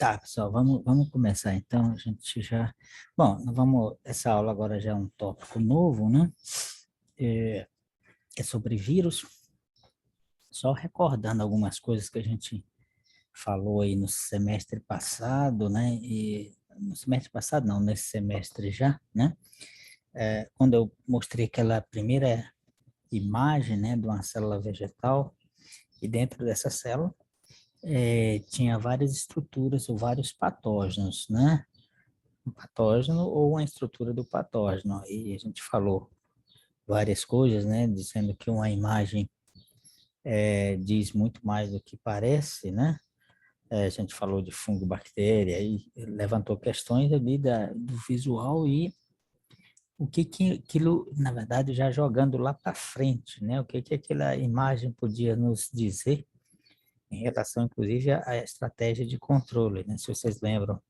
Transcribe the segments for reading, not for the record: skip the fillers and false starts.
Tá, pessoal, vamos começar então. A gente já. Bom, essa aula agora já é um tópico novo, né? É, é sobre vírus. Só recordando algumas coisas que a gente falou aí no semestre passado, né? E no semestre passado, não, nesse semestre já, né? Quando eu mostrei aquela primeira imagem, né, de uma célula vegetal, e dentro dessa célula tinha várias estruturas ou vários patógenos, né? Um patógeno ou uma estrutura do patógeno. E a gente falou várias coisas, né? Dizendo que uma imagem diz muito mais do que parece, né? A gente falou de fungo, bactéria, e levantou questões ali do visual e o que aquilo, na verdade, já jogando lá para frente, né? O que aquela imagem podia nos dizer em relação, inclusive, à estratégia de controle, né? Se vocês lembram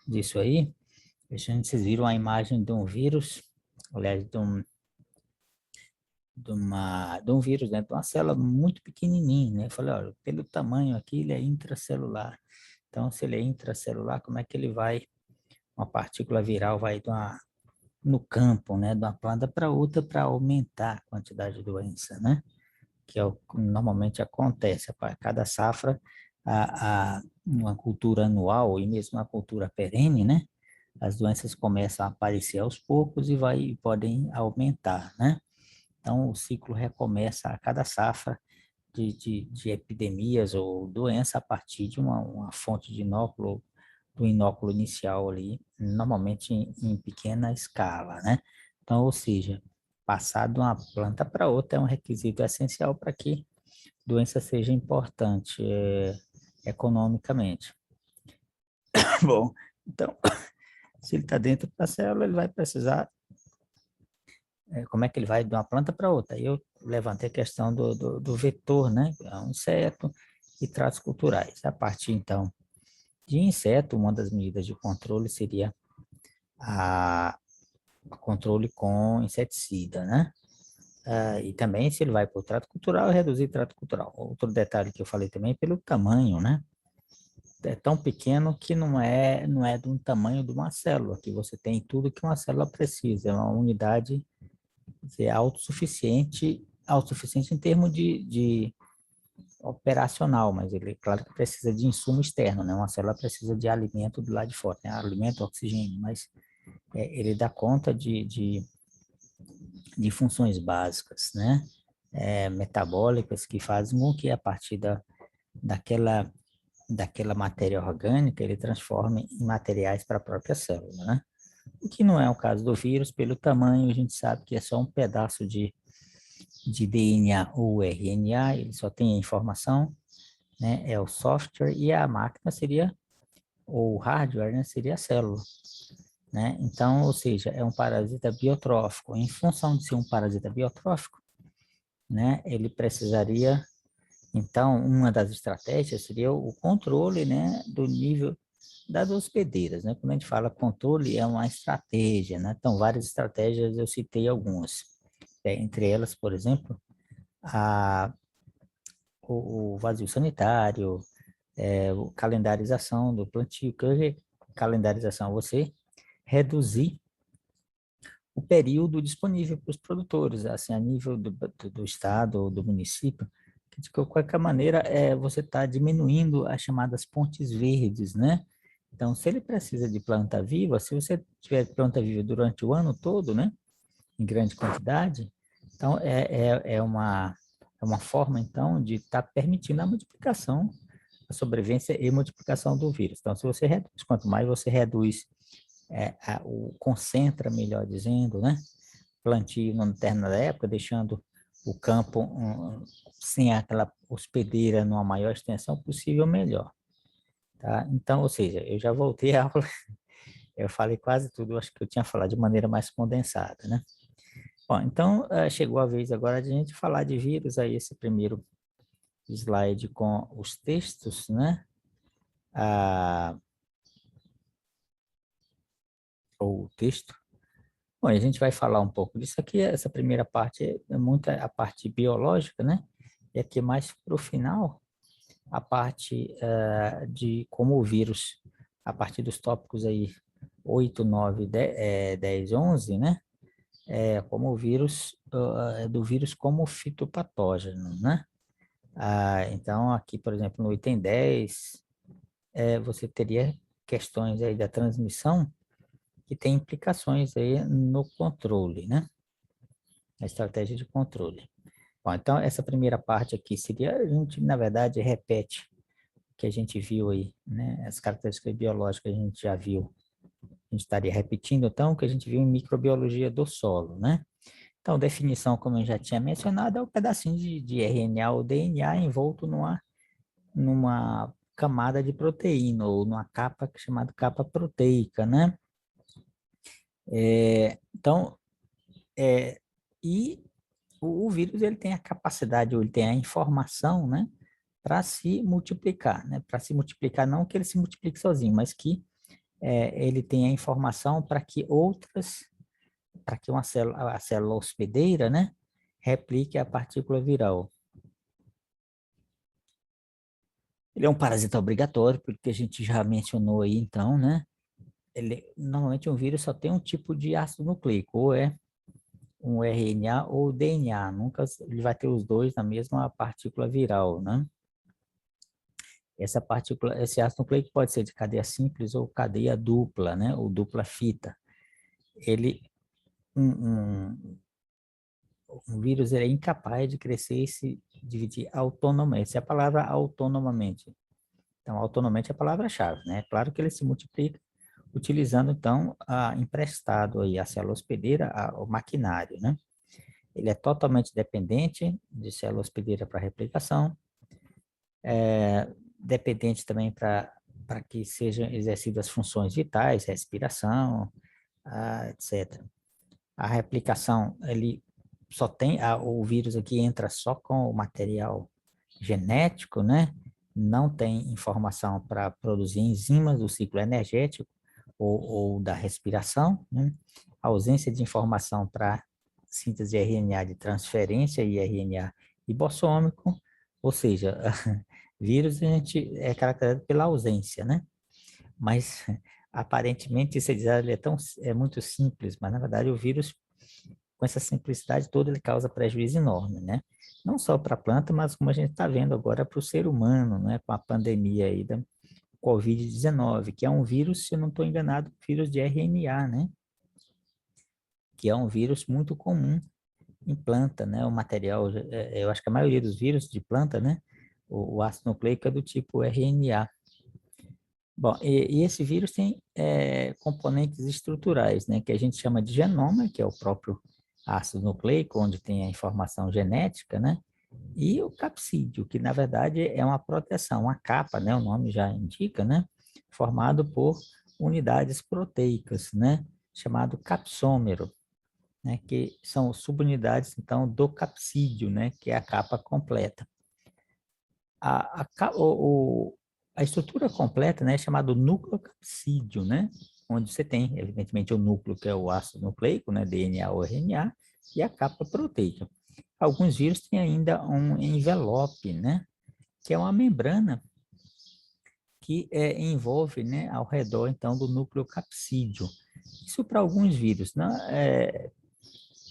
disso aí, vocês viram a imagem de um vírus, aliás, de um vírus dentro de uma célula muito pequenininha, né? Eu falei, olha, pelo tamanho aqui, ele é intracelular. Então, se ele é intracelular, como é que ele vai, uma partícula viral vai no campo, né, de uma planta para outra para aumentar a quantidade de doença, né? Que é o que normalmente acontece. A cada safra, uma cultura anual e mesmo uma cultura perene, né? As doenças começam a aparecer aos poucos e podem aumentar, né? Então, o ciclo recomeça a cada safra de epidemias ou doença a partir de uma fonte de inóculo, do inóculo inicial ali, normalmente em pequena escala, né? Então, ou seja, passar de uma planta para outra é um requisito essencial para que doença seja importante economicamente. Bom, então, se ele está dentro da célula, ele vai precisar como é que ele vai de uma planta para outra. Aí eu levantei a questão do vetor, né? É um inseto e tratos culturais. A partir, então, de inseto, uma das medidas de controle seria a controle com inseticida, né? E também, se ele vai para o trato cultural, reduzir trato cultural. Outro detalhe que eu falei também, pelo tamanho, né? É tão pequeno que não é do tamanho de uma célula, que você tem tudo que uma célula precisa, é uma unidade dizer, autossuficiente em termos de operacional, mas ele, claro que precisa de insumo externo, né? Uma célula precisa de alimento do lado de fora, né? Alimento, oxigênio, mas ele dá conta de funções básicas, né? Metabólicas que fazem com que a partir daquela, daquela matéria orgânica ele transforme em materiais para a própria célula, né? O que não é o caso do vírus, pelo tamanho, a gente sabe que é só um pedaço de DNA ou RNA, ele só tem a informação, né? É o software e a máquina seria, ou o hardware, né? Seria a célula, né? Então, ou seja, é um parasita biotrófico. Em função de ser um parasita biotrófico, né? Ele precisaria, então, uma das estratégias seria o controle, né? Do nível das hospedeiras, né? Quando a gente fala controle, é uma estratégia, né? Então, várias estratégias, eu citei algumas. Entre elas, por exemplo, a o vazio sanitário, a calendarização do plantio, calendarização, você reduzir o período disponível para os produtores, assim, a nível do estado ou do município, que de qualquer maneira você está diminuindo as chamadas pontes verdes, né? Então, se ele precisa de planta viva, se você tiver planta viva durante o ano todo, né, em grande quantidade, então é uma forma, então, de estar permitindo a multiplicação, a sobrevivência e multiplicação do vírus. Então, se você reduz, quanto mais você reduz, concentra, melhor dizendo, né? Plantio numa determinada época, deixando o campo sem aquela hospedeira numa maior extensão possível, melhor. Tá? Então, ou seja, eu já voltei à aula, eu falei quase tudo, acho que eu tinha falado de maneira mais condensada, né? Bom, então chegou a vez agora de a gente falar de vírus, aí esse primeiro slide com os textos, né? Ou o texto. Bom, a gente vai falar um pouco disso aqui, essa primeira parte é muito a parte biológica, né? E aqui mais para o final, a parte de como o vírus a partir dos tópicos aí 8, 9, 10, 11, né? Como o vírus, do vírus como fitopatógeno, né? Então, aqui, por exemplo, no item 10, você teria questões aí da transmissão que tem implicações aí no controle, né? A estratégia de controle. Bom, então, essa primeira parte aqui seria, a gente, na verdade, repete o que a gente viu aí, né? As características biológicas a gente já viu. A gente estaria repetindo, então, o que a gente viu em microbiologia do solo, né? Então, definição, como eu já tinha mencionado, é um pedacinho de RNA ou DNA envolto numa camada de proteína, ou numa capa chamada capa proteica, né? Então, e o vírus ele tem a capacidade, ou ele tem a informação, né, para se multiplicar, né? Para se multiplicar, não que ele se multiplique sozinho, mas que ele tem a informação para que a célula hospedeira, né, replique a partícula viral. Ele é um parasita obrigatório, porque a gente já mencionou aí, então, né? Normalmente um vírus só tem um tipo de ácido nucleico, ou é um RNA ou DNA, nunca ele vai ter os dois na mesma partícula viral, né? Esse ácido nucleico pode ser de cadeia simples ou cadeia dupla, né? Ou dupla fita. Ele, um vírus ele é incapaz de crescer e se dividir autonomamente. Essa é a palavra autonomamente. Então, autonomamente é a palavra-chave, né? Claro que ele se multiplica utilizando, então, emprestado aí a célula hospedeira, o maquinário, né? Ele é totalmente dependente de célula hospedeira para replicação, dependente também para que sejam exercidas as funções vitais, respiração, etc. A replicação, ele só tem, o vírus aqui entra só com o material genético, né? Não tem informação para produzir enzimas do ciclo energético ou da respiração, né? A ausência de informação para síntese de RNA de transferência e RNA ribossômico, ou seja, vírus a gente é caracterizado pela ausência, né? Mas aparentemente esse design é muito simples, mas na verdade o vírus com essa simplicidade toda ele causa prejuízo enorme, né? Não só para a planta, mas como a gente está vendo agora para o ser humano, né? Com a pandemia aí da Covid-19, que é um vírus, se eu não estou enganado, vírus de RNA, né? Que é um vírus muito comum em planta, né? O material, eu acho que a maioria dos vírus de planta, né? O ácido nucleico é do tipo RNA. Bom, e esse vírus tem componentes estruturais, né? Que a gente chama de genoma, que é o próprio ácido nucleico, onde tem a informação genética, né? E o capsídeo, que na verdade é uma proteção, uma capa, né? O nome já indica, né? Formado por unidades proteicas, né? Chamado capsômero, né, que são subunidades, então, do capsídeo, né, que é a capa completa. A estrutura completa, né, é chamado nucleocapsídeo, né, onde você tem, evidentemente, o núcleo, que é o ácido nucleico, né, DNA ou RNA, e a capa proteica. Alguns vírus têm ainda um envelope, né, que é uma membrana que envolve, né, ao redor, então, do nucleocapsídeo. Isso para alguns vírus, né,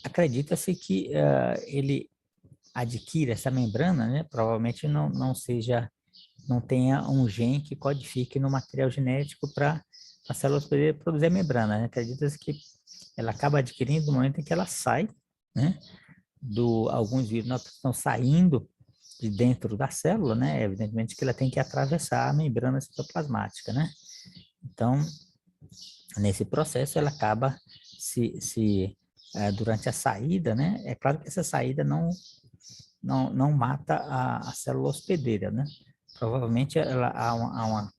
acredita-se que ele adquire essa membrana, né, provavelmente não tenha um gene que codifique no material genético para a célula poder produzir a membrana, né? Acredita-se que ela acaba adquirindo no momento em que ela sai, né, alguns vírus estão saindo de dentro da célula, né, evidentemente que ela tem que atravessar a membrana citoplasmática, né? Então, nesse processo, ela acaba durante a saída, né? É claro que essa saída não mata a célula hospedeira, né? Provavelmente há um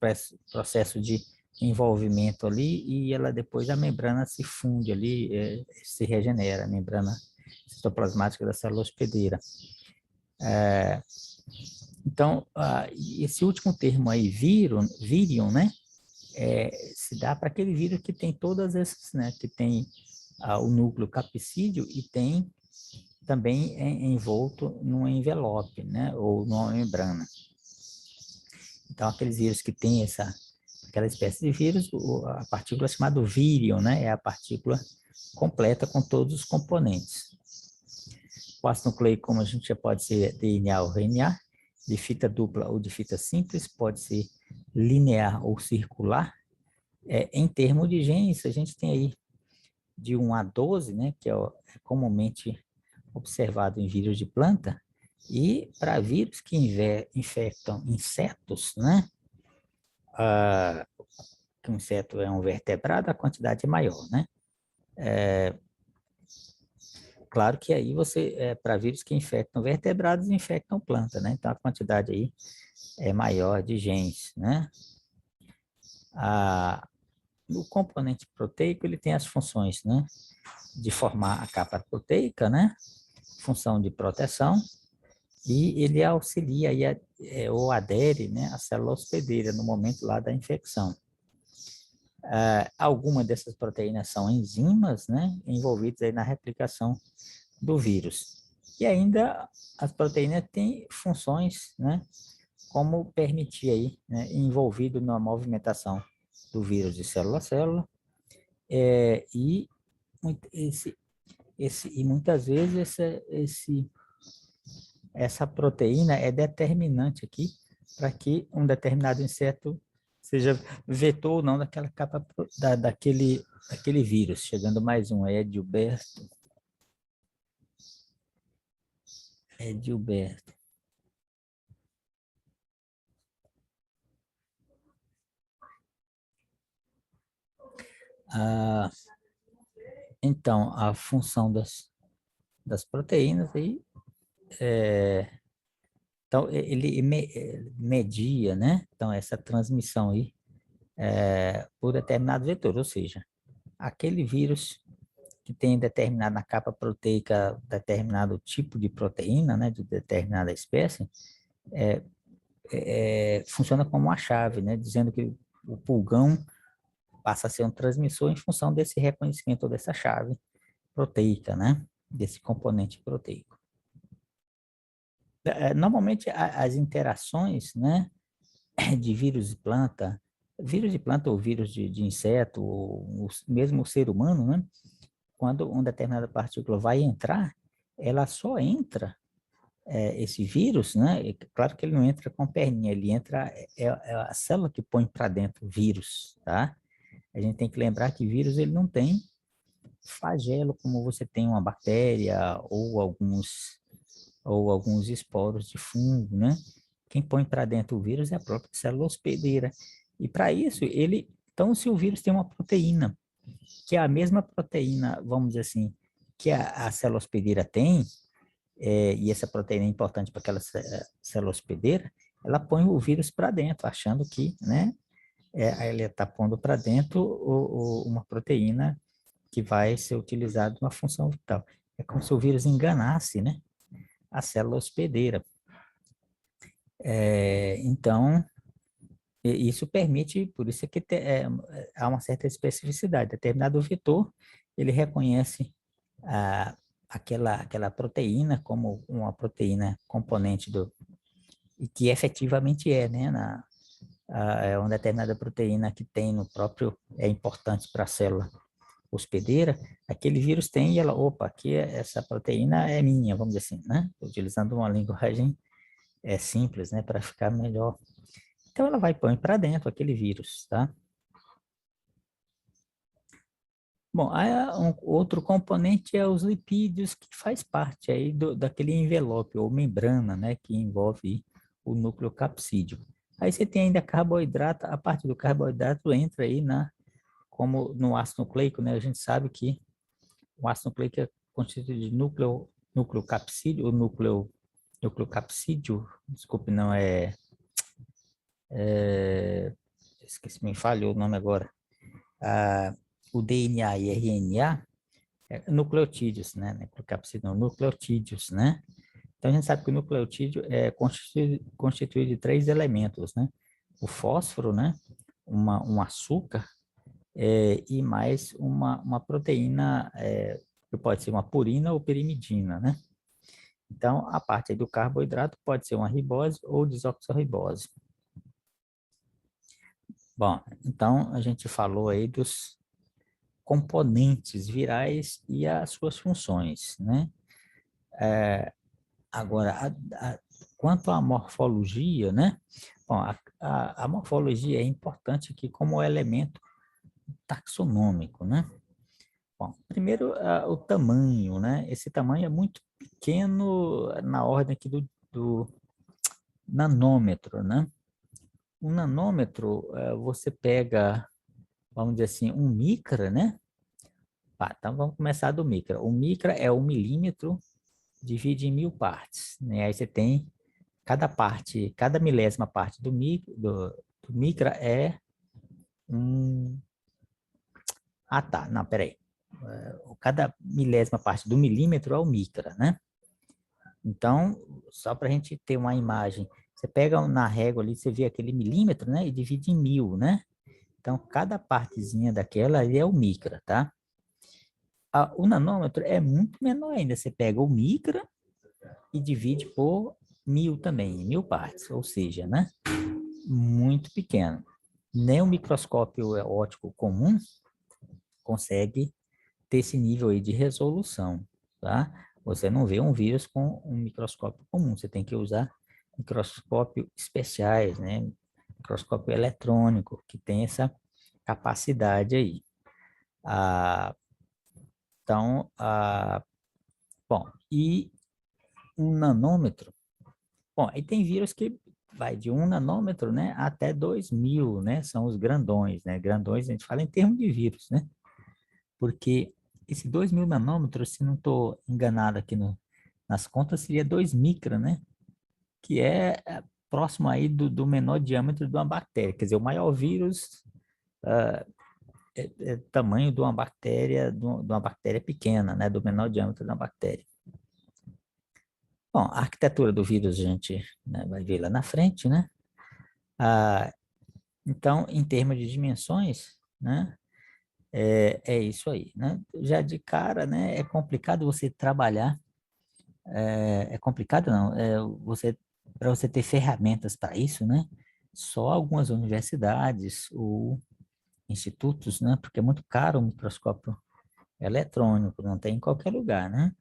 processo de envolvimento ali e ela depois a membrana se funde ali, se regenera, a membrana citoplasmática da célula hospedeira. Então, esse último termo aí, virion, né? Se dá para aquele vírus que tem todas essas, né? Que tem o núcleo capsídeo e tem também envolto num envelope, né? Ou numa membrana. Então, aqueles vírus que têm aquela espécie de vírus, a partícula chamada vírion, né? É a partícula completa com todos os componentes. O ácido nucleico, como a gente já pode ser DNA ou RNA, de fita dupla ou de fita simples, pode ser linear ou circular. Em termos de genes, a gente tem aí de 1 a 12, né, que é comumente observado em vírus de planta, e para vírus que infectam insetos, né, que o inseto é um vertebrado, a quantidade é maior, né? Claro que aí para vírus que infectam vertebrados, infectam planta, né? Então a quantidade aí é maior de genes, né? O componente proteico, ele tem as funções, né? De formar a capa proteica, né? Função de proteção, e ele auxilia aí ou adere, né, à célula hospedeira no momento lá da infecção. Algumas dessas proteínas são enzimas, né, envolvidas aí na replicação do vírus. E ainda as proteínas têm funções, né, como permitir aí, né, envolvido na movimentação do vírus de célula a célula, e muitas vezes essa proteína é determinante aqui para que um determinado inseto seja vetor ou não daquela capa daquele vírus. Chegando mais um, Edilberto. Então, a função das proteínas aí, então ele media, né? Então essa transmissão aí por determinado vetor, ou seja, aquele vírus que tem determinado na capa proteica determinado tipo de proteína, né, de determinada espécie, funciona como uma chave, né, dizendo que o pulgão passa a ser um transmissor em função desse reconhecimento dessa chave proteica, né, desse componente proteico. Normalmente as interações, né, de vírus de planta ou vírus de inseto, ou mesmo o ser humano, né, quando uma determinada partícula vai entrar, ela só entra, esse vírus, né? Claro que ele não entra com perninha, ele entra, é a célula que põe para dentro o vírus, tá? A gente tem que lembrar que vírus ele não tem flagelo como você tem uma bactéria ou alguns esporos de fungo, né? Quem põe para dentro o vírus é a própria célula hospedeira. E para isso, então, se o vírus tem uma proteína, que é a mesma proteína, vamos dizer assim, que a célula hospedeira tem, e essa proteína é importante para aquela célula hospedeira, ela põe o vírus para dentro, achando que, né, ela está pondo para dentro uma proteína que vai ser utilizada numa função vital. É como se o vírus enganasse, né, a célula hospedeira. Então, isso permite, por isso é que há uma certa especificidade. Determinado vetor, ele reconhece aquela proteína como uma proteína componente e que efetivamente né, é uma determinada proteína que tem no próprio, é importante para a célula hospedeira, aquele vírus tem e ela, opa, aqui essa proteína é minha, vamos dizer assim, né? Utilizando uma linguagem simples, né, para ficar melhor. Então ela vai põe para dentro aquele vírus, tá? Bom, outro componente é os lipídios, que faz parte aí daquele envelope ou membrana, né, que envolve o núcleo capsídeo. Aí você tem ainda carboidrato, a parte do carboidrato entra aí como no ácido nucleico, né? A gente sabe que o ácido nucleico é constituído de núcleo capsídeo, núcleo capsídeo, desculpe, não esqueci, me falhou o nome agora. O DNA e RNA, nucleotídeos, né? Nucleocapsídeo, não, nucleotídeos, né? Então a gente sabe que o nucleotídeo é constituído de 3 elementos, né? O fósforo, né? Um açúcar e mais uma proteína que pode ser uma purina ou pirimidina, né? Então a parte do carboidrato pode ser uma ribose ou desoxirribose. Bom, então a gente falou aí dos componentes virais e as suas funções, né? Agora, quanto à morfologia, né? Bom, a morfologia é importante aqui como elemento taxonômico, né? Bom, primeiro, o tamanho, né? Esse tamanho é muito pequeno na ordem aqui do nanômetro, né? O nanômetro, você pega, vamos dizer assim, um micra, né? Tá, então vamos começar do micra. O micra é 1 milímetro, divide em 1000 partes, né? Aí você tem cada parte, cada milésima parte do micra é um... Ah, tá, não, peraí. Cada milésima parte do milímetro é o micra, né? Então, só para a gente ter uma imagem, você pega na régua ali, você vê aquele milímetro, né? E divide em 1000, né? Então, cada partezinha daquela ali é o micra, tá? O nanômetro é muito menor ainda. Você pega o micra e divide por 1000 também, 1000 partes, ou seja, né? Muito pequeno. Nem o microscópio óptico comum consegue ter esse nível aí de resolução, tá? Você não vê um vírus com um microscópio comum, você tem que usar microscópio especiais, né? Microscópio eletrônico, que tem essa capacidade aí. Ah, então, bom, e um nanômetro, bom, aí tem vírus que vai de 1 nanômetro, né, até 2000, né, são os grandões, né, grandões a gente fala em termos de vírus, né, porque esse 2000 nanômetros, se não estou enganado aqui nas contas, seria 2 micra, né, que é próximo aí do menor diâmetro de uma bactéria, quer dizer, o maior vírus é tamanho de uma bactéria pequena, né, do menor diâmetro de uma bactéria. Bom, a arquitetura do vírus a gente, né, vai ver lá na frente, né? Então, em termos de dimensões, né, é isso aí, né? Já de cara, né, é complicado você trabalhar, é complicado não, você, para você ter ferramentas para isso, né? Só algumas universidades ou institutos, né? Porque é muito caro o microscópio eletrônico, não tem em qualquer lugar, né?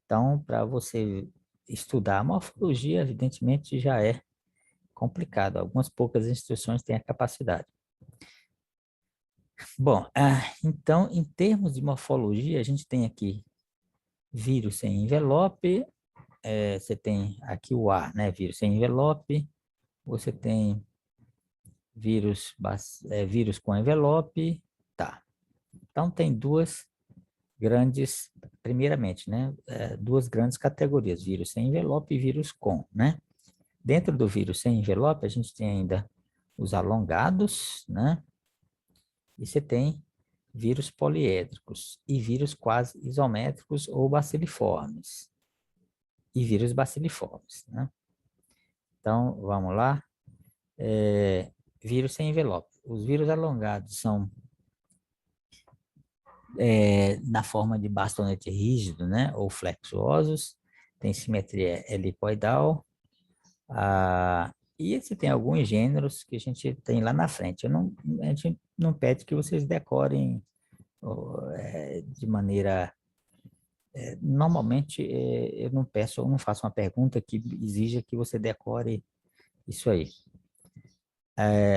Então, para você estudar a morfologia, evidentemente, já é complicado. Algumas poucas instituições têm a capacidade. Bom, então, em termos de morfologia, a gente tem aqui vírus sem envelope, você tem aqui o A, né? Vírus sem envelope, você tem vírus com envelope, tá. Então, tem duas grandes, primeiramente, né? Duas grandes categorias, vírus sem envelope e vírus com, né? Dentro do vírus sem envelope, a gente tem ainda os alongados, né? E você tem vírus poliédricos e vírus quase isométricos ou baciliformes. E vírus baciliformes, né? Então, vamos lá. Vírus sem envelope. Os vírus alongados são na forma de bastonete rígido, né? Ou flexuosos. Tem simetria helicoidal. E você tem alguns gêneros que a gente tem lá na frente. A gente não pede que vocês decorem de maneira. Normalmente, eu não faço uma pergunta que exija que você decore isso aí.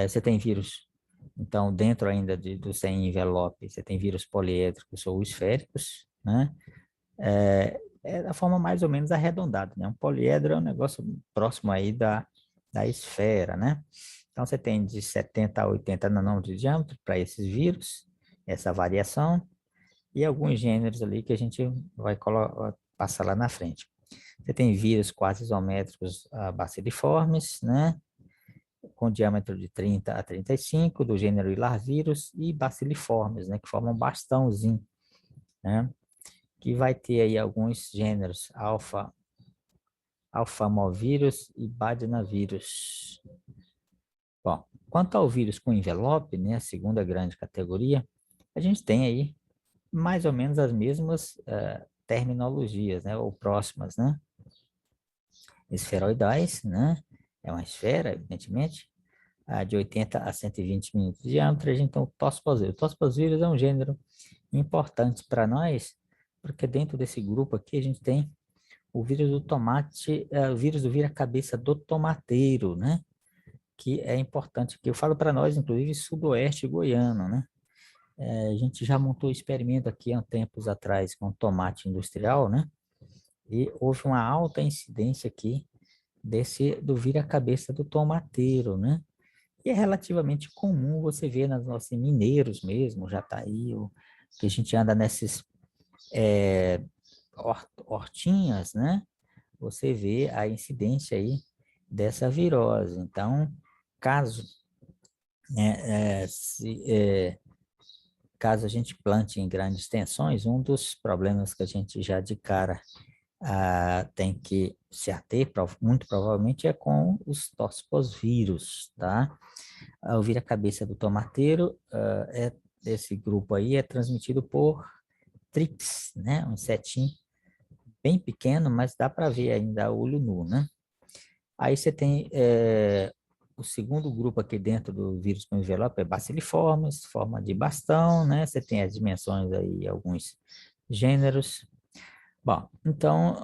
Você tem vírus, então, dentro ainda do sem envelope, você tem vírus poliédricos ou esféricos, né? É da forma mais ou menos arredondada, né? Um poliedro é um negócio próximo aí da esfera, né? Então, você tem de 70 a 80 nanômetros de diâmetro para esses vírus, essa variação, e alguns gêneros ali que a gente vai passar lá na frente. Você tem vírus quase isométricos baciliformes, né? Com diâmetro de 30 a 35, do gênero Hilarvírus, e baciliformes, né? Que formam um bastãozinho, né? Que vai ter aí alguns gêneros, alfamovírus e badinavírus. Bom, quanto ao vírus com envelope, né? A segunda grande categoria, a gente tem aí mais ou menos as mesmas terminologias, né, ou próximas, né? Esferoidais, né? É uma esfera, evidentemente. de 80 a 120 minutos de diâmetro. A gente tem o toxoplasvírus. O toxoplasvírus é um gênero importante para nós, porque dentro desse grupo aqui a gente tem o vírus do tomate, o vírus do vira-cabeça do tomateiro, né? Que é importante, que eu falo para nós, inclusive, sudoeste goiano, né? A gente já montou experimento aqui há tempos atrás com tomate industrial, né? E houve uma alta incidência aqui do vira-cabeça do tomateiro, né? E é relativamente comum você ver nas nossos mineiros mesmo, já tá aí, que a gente anda nesses hortinhas, né? Você vê a incidência aí dessa virose. Então, caso, né, caso a gente plante em grandes extensões, um dos problemas que a gente já de cara tem que se ater, muito provavelmente, é com os toxoplasvírus, tá? O vira-cabeça do tomateiro, esse grupo aí é transmitido por trips, né? Um insetinho bem pequeno, mas dá para ver ainda a olho nu, né? Aí você tem o segundo grupo aqui dentro do vírus com envelope, é baciliformes, forma de bastão, né? Você tem as dimensões aí, alguns gêneros. Bom, então,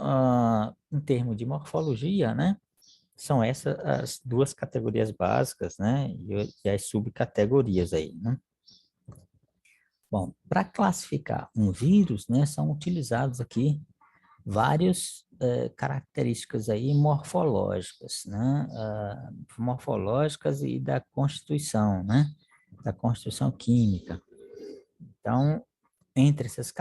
em termos de morfologia, né? São essas as duas categorias básicas, né? E as subcategorias aí, né? Bom, para classificar um vírus, né? São utilizados aqui várias características aí morfológicas, né? Morfológicas e da constituição, né? Da constituição química. Então, entre essas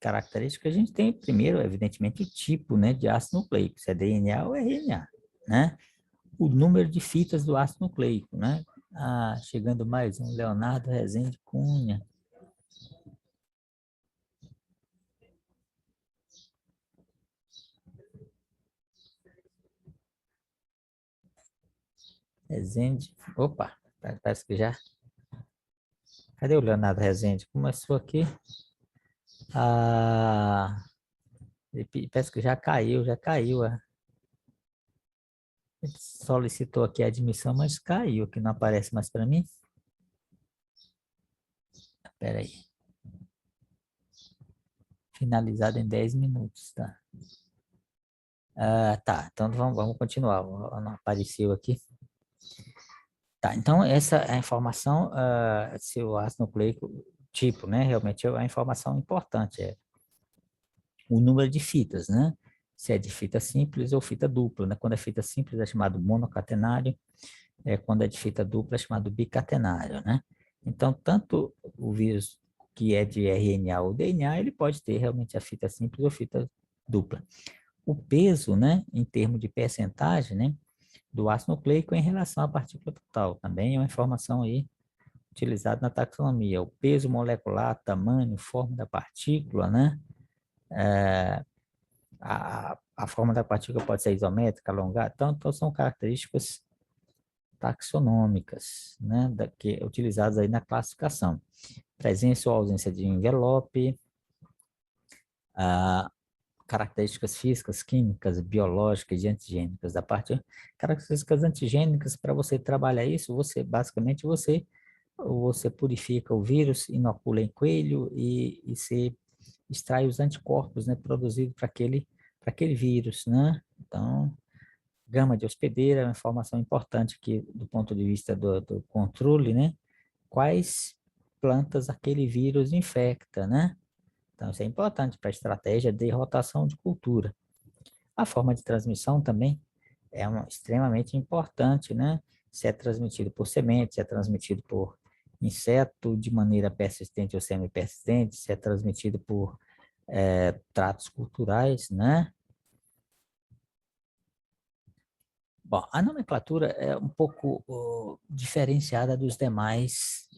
características, a gente tem primeiro, evidentemente, o tipo, né, de ácido nucleico, se é DNA ou RNA, né? O número de fitas do ácido nucleico, né? Chegando mais um, Leonardo Rezende Cunha. Rezende, opa, parece que já. Cadê o Leonardo Rezende? Começou aqui. Parece que já caiu, já caiu. Ele solicitou aqui a admissão, mas caiu, que não aparece mais para mim. Espera aí. Finalizado em 10 minutos, tá? Tá, então vamos continuar. Não apareceu aqui. Tá, então essa é a informação, se o ácido nucleico, tipo, né? Realmente é a informação importante, é o número de fitas, né? Se é de fita simples ou fita dupla, né? Quando é fita simples é chamado monocatenário, quando é de fita dupla é chamado bicatenário, né? Então, tanto o vírus que é de RNA ou DNA, ele pode ter realmente a fita simples ou fita dupla. O peso, né, em termos de percentagem, né, do ácido nucleico em relação à partícula total, também é uma informação aí utilizada na taxonomia. O peso molecular, tamanho, forma da partícula, né, a forma da partícula pode ser isométrica, alongada, então são características taxonômicas, né, utilizadas aí na classificação. Presença ou ausência de envelope, características físicas, químicas, biológicas e antigênicas da parte. Características antigênicas, para você trabalhar isso, basicamente você purifica o vírus, inocula em coelho e se extrai os anticorpos, né, produzidos para aquele vírus, né? Então, gama de hospedeira é uma informação importante aqui do ponto de vista do controle, né? Quais plantas aquele vírus infecta, né? Então, isso é importante para a estratégia de rotação de cultura. A forma de transmissão também é extremamente importante, né? Se é transmitido por semente, se é transmitido por inseto de maneira persistente ou semi-persistente, se é transmitido por tratos culturais, né? Bom, a nomenclatura é um pouco diferenciada dos demais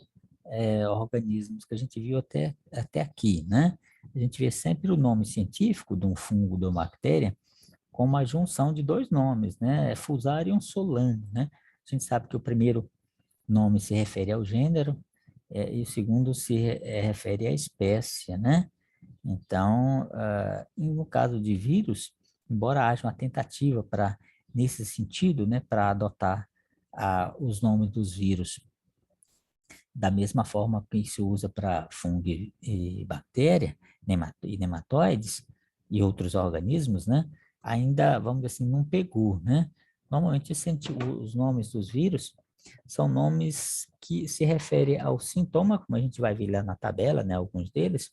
organismos que a gente viu até aqui, né? A gente vê sempre o nome científico de um fungo, de uma bactéria, com uma junção de dois nomes, né? Fusarium solane, né? A gente sabe que o primeiro nome se refere ao gênero e o segundo se refere à espécie, né? Então, no caso de vírus, embora haja uma tentativa nesse sentido, né, para adotar os nomes dos vírus da mesma forma que se usa para fungo e bactéria, e nematóides e outros organismos, né? Ainda, vamos dizer assim, não pegou, né? Normalmente, os nomes dos vírus são nomes que se referem ao sintoma, como a gente vai ver lá na tabela, né? Alguns deles,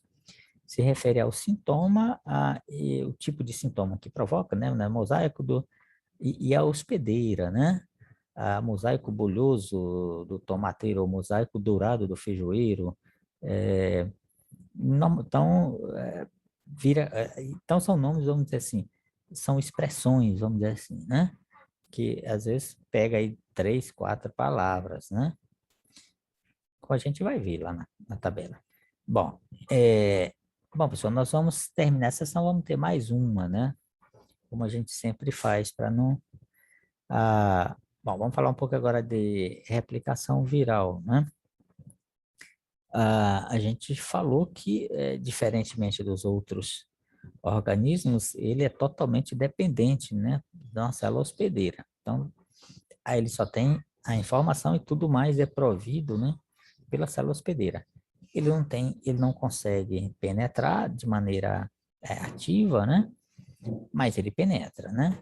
se refere ao sintoma, e o tipo de sintoma que provoca, né? Mosaico e a hospedeira, né? A mosaico bolhoso do tomateiro, ou mosaico dourado do feijoeiro. É, então, então, são nomes, vamos dizer assim, são expressões, vamos dizer assim, né? Que às vezes pega aí 3, 4 palavras, né? Como a gente vai ver lá na tabela. Bom, bom, pessoal, nós vamos terminar essa sessão, vamos ter mais uma, né? Como a gente sempre faz, para não... bom, vamos falar um pouco agora de replicação viral, né? A gente falou que, diferentemente dos outros organismos, ele é totalmente dependente, né, de uma célula hospedeira. Então, aí ele só tem a informação e tudo mais é provido, né, pela célula hospedeira. Ele não consegue penetrar de maneira ativa, né, mas ele penetra, né?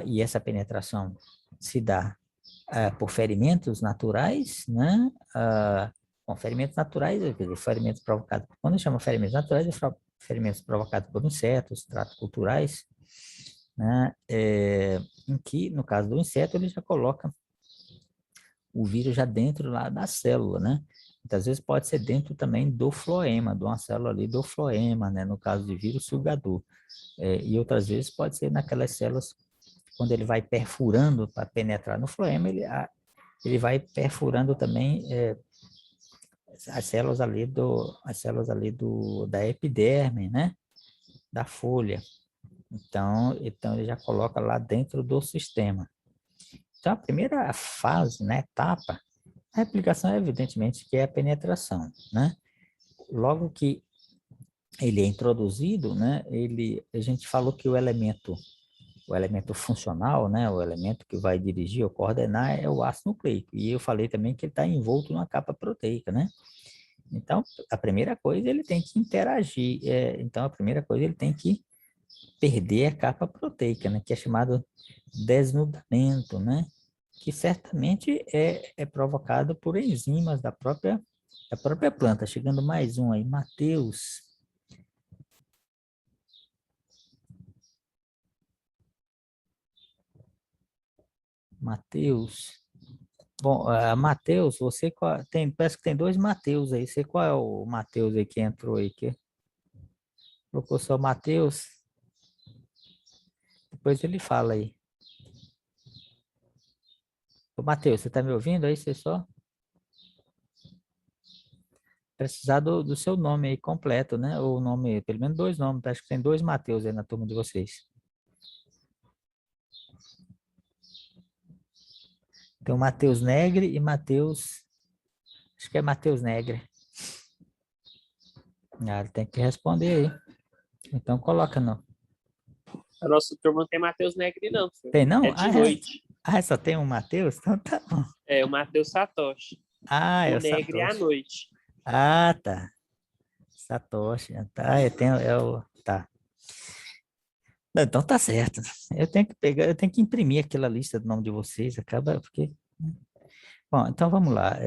E essa penetração se dá por ferimentos naturais, né? Bom, ferimentos naturais, quer dizer, ferimentos provocados, quando chama ferimentos naturais, ferimentos provocados por insetos, tratos culturais, né? Em que, no caso do inseto, ele já coloca o vírus já dentro lá da célula, né? Muitas vezes pode ser dentro também do floema, de uma célula ali do floema, né? No caso de vírus sugador. E outras vezes pode ser naquelas células, quando ele vai perfurando para penetrar no floema, ele vai perfurando também as células ali da epiderme, né? Da folha. Então ele já coloca lá dentro do sistema. Então, a primeira fase, né, etapa, a replicação, evidentemente, que é a penetração, né? Logo que ele é introduzido, né, a gente falou que o elemento funcional, né, o elemento que vai dirigir ou coordenar é o ácido nucleico. E eu falei também que ele está envolto numa capa proteica, né? Então, a primeira coisa, ele tem que interagir. Então, a primeira coisa, ele tem que perder a capa proteica, né, que é chamado desnudamento, né? Que certamente é provocado por enzimas da própria planta. Chegando mais um aí, Mateus. Mateus. Bom, Mateus, parece que tem dois Mateus aí. Você qual é o Mateus aí que entrou aí? Que colocou só Mateus? Depois ele fala aí. Ô, Mateus, você tá me ouvindo aí? Você só precisar do seu nome aí completo, né? Ou nome, pelo menos dois nomes. Acho que tem dois Mateus aí na turma de vocês. Tem o Mateus Negre e Mateus. Acho que é Mateus Negre. Ele tem que responder aí. Então coloca não. A nossa turma não tem Matheus Negri, não, filho. Tem não? É de noite. Só tem um Mateus? Então tá bom. É o Matheus Satoshi. É O o Negri é à Satoshi. noite. Tá. Satoshi. Tá, tá. Não, então tá certo. Eu tenho que imprimir aquela lista do nome de vocês, acaba porque... Bom, então vamos lá.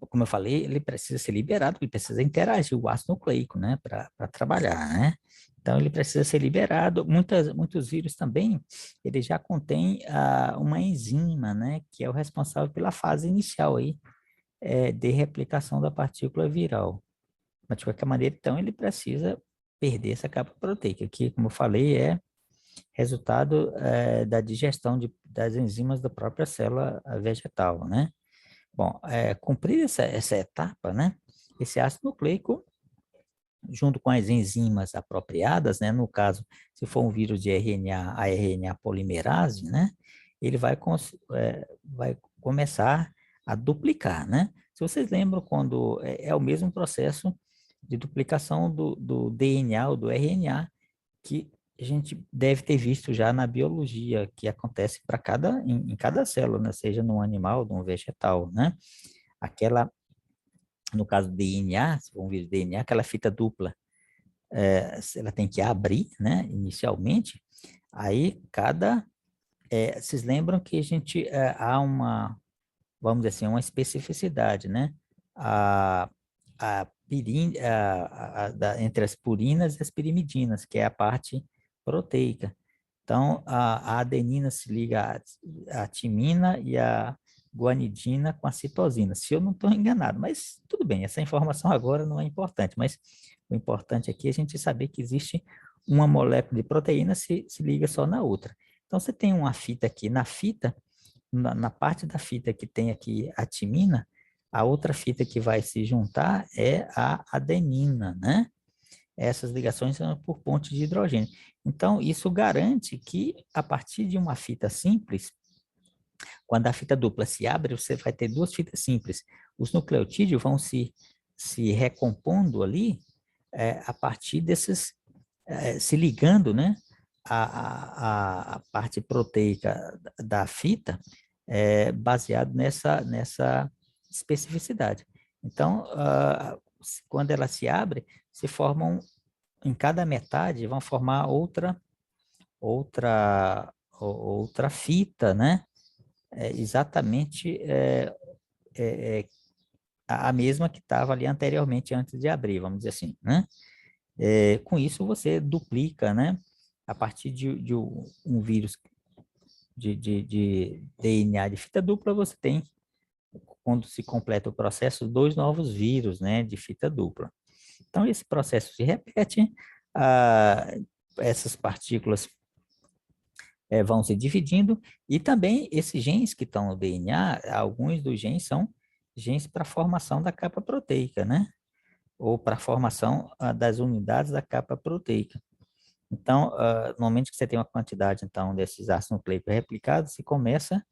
Como eu falei, ele precisa ser liberado, ele precisa interagir o ácido nucleico, né, para trabalhar, né? Então, ele precisa ser liberado. Muitos vírus também, ele já contém uma enzima, né, que é o responsável pela fase inicial aí, de replicação da partícula viral. Mas, de qualquer maneira, então, ele precisa perder essa capa proteica, que, como eu falei, é resultado da digestão das enzimas da própria célula vegetal, né? Bom, cumprir essa etapa, né? Esse ácido nucleico, junto com as enzimas apropriadas, né? No caso, se for um vírus de RNA, a RNA polimerase, né? Ele vai começar a duplicar, né? Se vocês lembram, quando é o mesmo processo de duplicação do DNA ou do RNA, que a gente deve ter visto já na biologia que acontece para em cada célula, né? Seja num animal, num vegetal, né? Aquela, no caso do DNA, se for um vírus DNA, aquela fita dupla, ela tem que abrir, né? Inicialmente, aí vocês lembram que a gente, há vamos dizer assim, uma especificidade, né? A, entre as purinas e as pirimidinas, que é a parte proteica. Então, a adenina se liga à timina e a guanidina com a citosina, se eu não estou enganado, mas tudo bem, essa informação agora não é importante, mas o importante aqui é a gente saber que existe uma molécula de proteína se liga só na outra. Então, você tem uma fita aqui, na parte da fita que tem aqui a timina, a outra fita que vai se juntar é a adenina, né? Essas ligações são por pontes de hidrogênio. Então, isso garante que, a partir de uma fita simples, quando a fita dupla se abre, você vai ter duas fitas simples. Os nucleotídeos vão se recompondo ali a partir se ligando, né? A parte proteica da fita baseado nessa especificidade. Então, quando ela se abre, se formam, em cada metade, vão formar outra fita, né? Exatamente a mesma que estava ali anteriormente, antes de abrir, vamos dizer assim, né? Com isso, você duplica, né? A partir de um vírus de DNA de fita dupla, você tem, quando se completa o processo, dois novos vírus, né? De fita dupla. Então, esse processo se repete, essas partículas vão se dividindo, e também esses genes que estão no DNA, alguns dos genes são genes para a formação da capa proteica, né? Ou para a formação das unidades da capa proteica. Então, no momento que você tem uma quantidade, então, desses ácidos nucleicos replicados, se começa